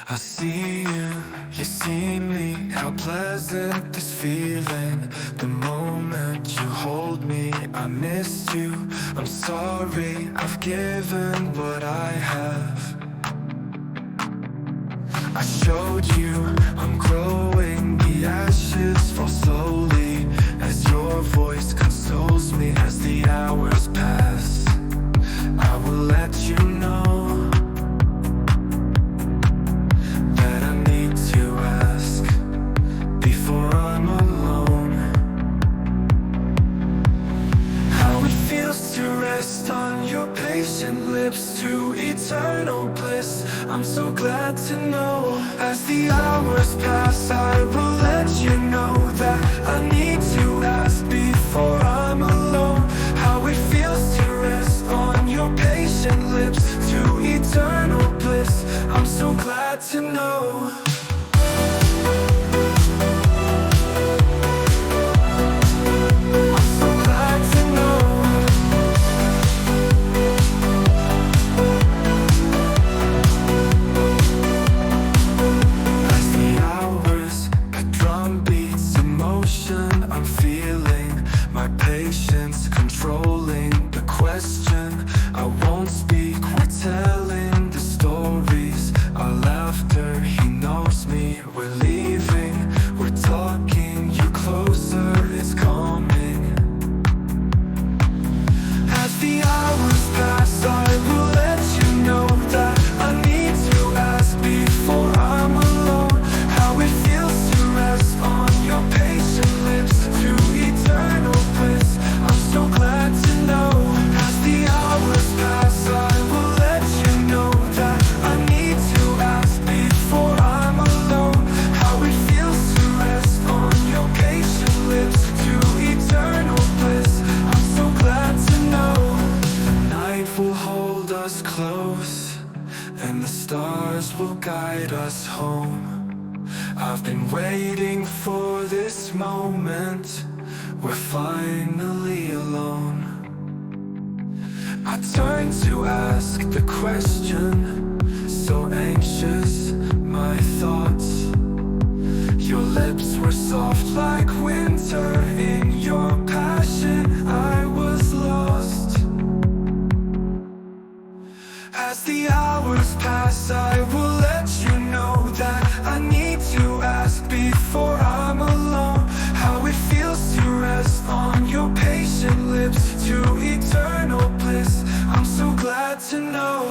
I see you see me. How pleasant this feeling. The moment you hold me, I missed you. I'm sorry, I've given what I have. I showed you I'm growing. The ashes fall slowly as your voice consoles me. As the hours pass, I will let you know that I need to ask before I'm alone. How it feels to rest on your patient lips, to eternal bliss. I'm so glad to know. As the hours pass, I will let you know that I need to ask before I'm alone. How it feels to rest on your patient lips, to eternal bliss. I'm so glad to know. I'm feeling my patience controlling the question. I won't speak, we're telling the stories. Our laughter, he knows me. We're leaving, we're talking. You closer, it's coming. As the hours pass, I will let you know that I need to ask before I'm alone. How it feels to rest on your patient lips, to eternal bliss. I'm so glad to know. As the hours pass, I will let you know that I need to ask before I'm alone. How it feels to rest on your patient lips, to eternal bliss. I'm so glad to know. The night will hold us close, and the stars will guide us home. I've been waiting for this moment. We're finally alone. I turn to ask the question, so anxious, my thoughts. Your lips were soft like winter. In your passion, I was lost. As the hours pass, I will let you know that I need to ask before I'm alone. How it feels to rest on your patient lips, to eternal bliss. I'm so glad to know.